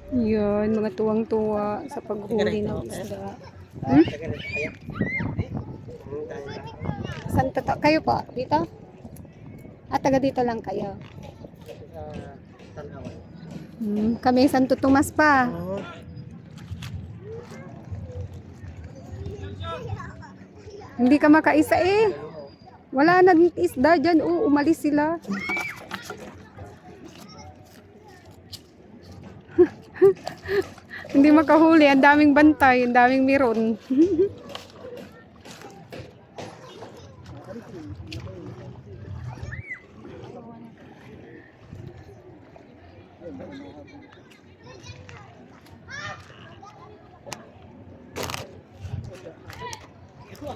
Yun, mga tuwang-tuwa sa paghuli ng isda. Saan kayo pa? Dito? At taga dito lang kayo? Kami Santo Tomas pa. Hindi ka makaisa eh. Wala na isda dyan. Umalis sila. Hindi makahuli. Ang daming bantay. Ang daming meron.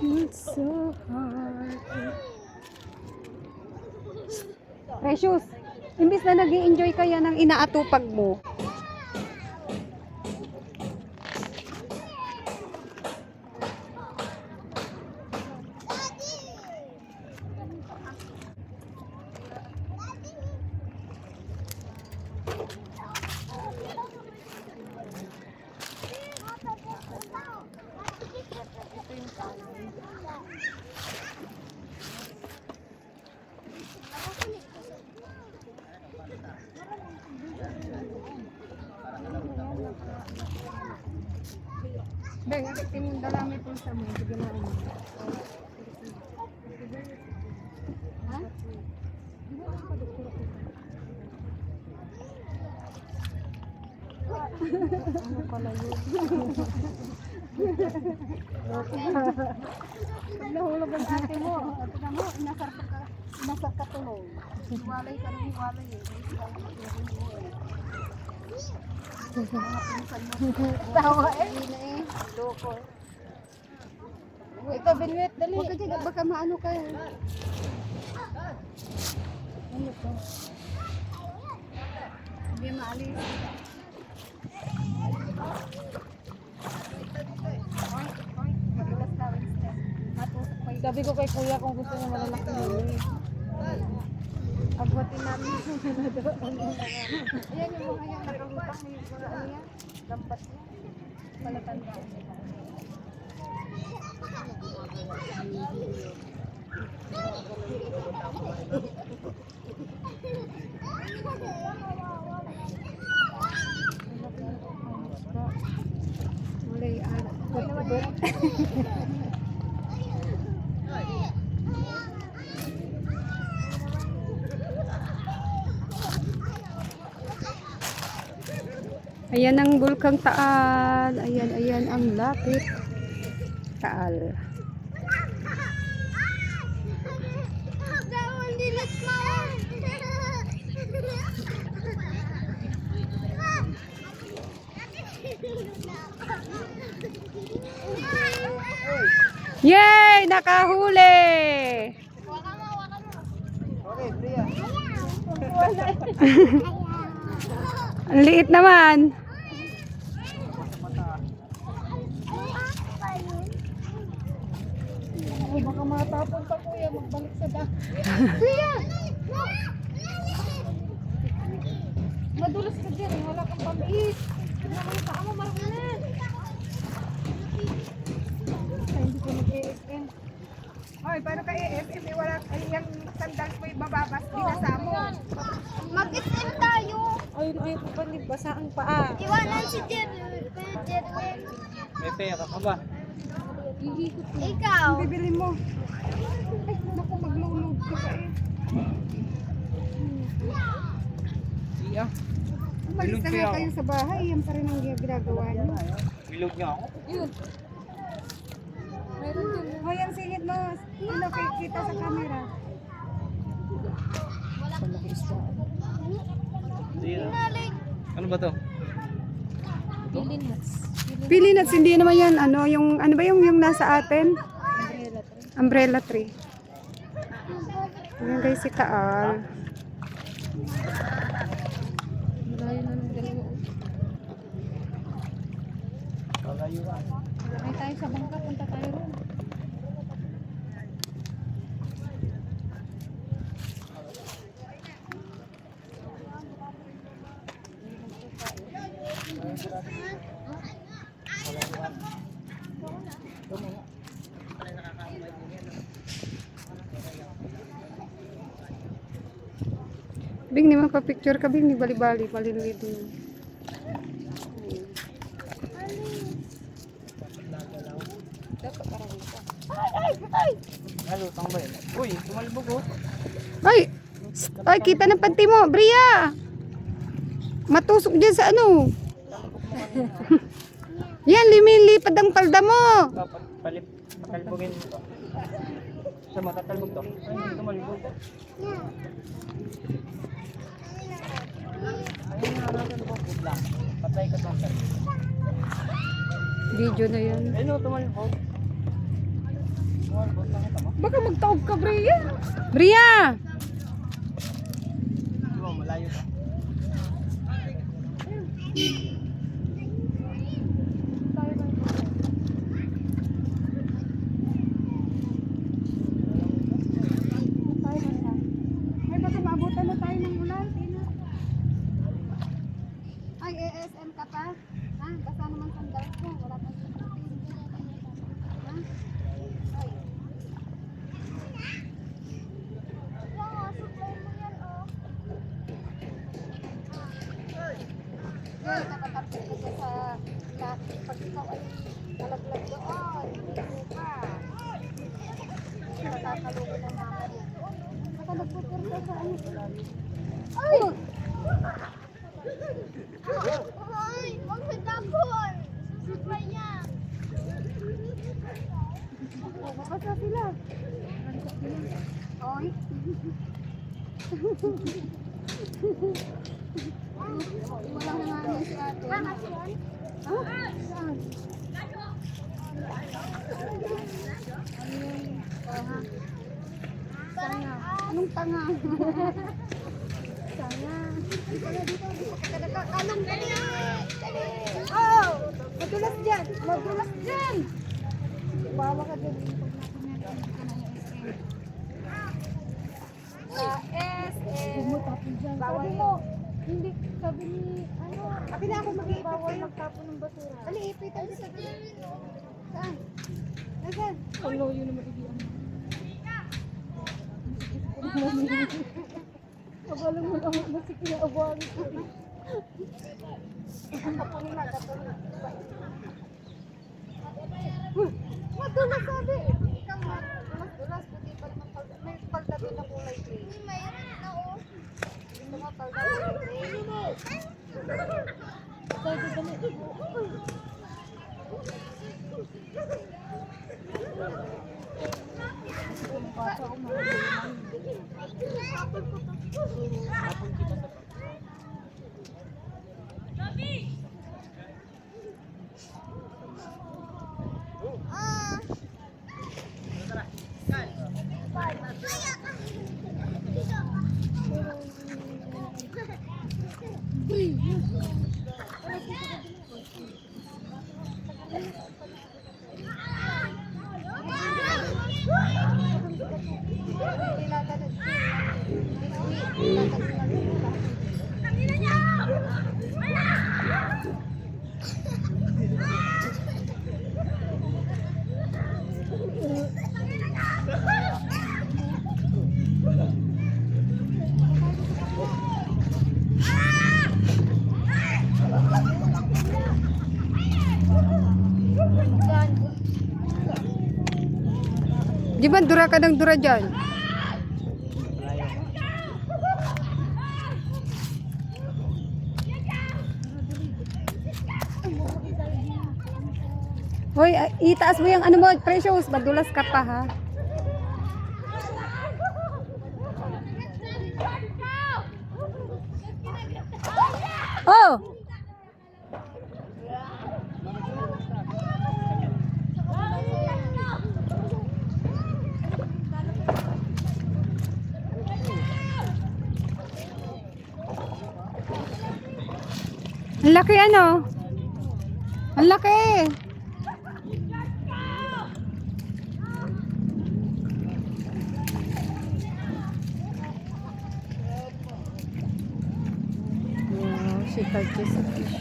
It's so hard. Precious, imbis na nag-i-enjoy kaya ng inaatupag mo. Beng, akit yung dalami po sa mo. Sige na ano. Ha? Ano pala yun? Nahulog ang ate mo. Ate mo, inasar ka tulong. Walay ka rin, walay eh. Tawa eh. Loko. Ito, Benwet, dali. Huwag ka dyan, baka maano kayo. Ano to? Hindi maalis. Sabi ko kay kuya kung gusto niya malalaki huli. Agwatin namin yung mga doon. Ayan yung mga yan, nakahutang mo yung mga ano yan. Dampat niya. Palatanda. Mulay alat. Ayan ang Bulkang Taal. Ayan ang lapit. Taal. Yay! Nakahuli! Ang liit naman. Oh, baka matapon pa kuya, magbalik sa dahon. Kuya! Madulas ka dyan, wala kang pamit. Naman sa amo, marungan. Ay, hindi ko nag-ESM. Oy, paano ka ESM? Wala yung sandals mo ibababas, binasa mo. Mag-SM tayo. Ayun, basa ang paa. Iwanan si Jerwin. May pera ka ba? Ikaw. Ang bibili mo. Ay, naku, maglulog ka pa eh. Siya. Umalis na nga kayo sa bahay, yan pa rin ang ginagawa niyo. Bilog niya ako. Yun. Meron yun. Hoy, ang singit mo. Ano, kita sa camera. Ano ba to? Pili nuts, hindi naman yan, ano, yung, ano ba yung nasa atin? Umbrella tree. Ayan guys, si Taal. Ay tayo sa bangka, punta tayo ron. Bing, ni magpa-picture ka, Bing, ni bali-bali, palinulit mo. Nalutang ba yun? Uy, tumalbog oh. Ay! Ay, kita ng panty mo, Bria! Matusok dyan sa ano. Yan, limilipad ang palda mo. Patalbogin mo to. Sa matatalbog to. Ay, tumalbog. Ayun na, natalbog. Lang. Patay ka to. Video na yan. Ayun o, tumalbog. Tumalbog lang ito mo. Baka magtaog ka, Bria. Bria! Di ba, malayo pa. Ay, baka maabutan na tayo ng ulan. Tina. Ay, ASM ka pa? Ha? Basta naman sandals ko. Wala pa sa ha? Ay. Yun, nakatapos ka siya sa pag ikaw ay nalaglag doon. Hindi ka. Nakakaloko ng mama mo. Baka nagpupurta sa ano. Ay! Ay! Huwag sa tapon! Susupay niya! Mabasa sila. Oy. Walang nanganay si ate. Tama siya? Ah? Saan? Tanga. Anong tanga? Tanga. Anong dali? Dali! Oh! Madulas dyan! Madulas dyan! Bawa ka dyan. SM. Bawal mo. Hindi, sabi ni, ano, akin na ako mag-iipit bawal magtapon ng basura. Dali, ipitan sa saan? Nasaan? Ano, yun naman ibiyan mo. Abalang mo lang, masiki na abang. Kapunin na, kapunin. Madulas sabi. Ikaw nga, dulas, puti pa naman palda. May palda doon na kulay green. Mayroon na oh. Ito nga palda kulay green. Sabi dali. Bata ko Ah! Di ba dura ka ng dura dyan? Hoy, itaas mo yung ano mo, precious. Madulas ka pa, ha? Oh! Ang laki ano? Ang laki! Wow, she touches a fish.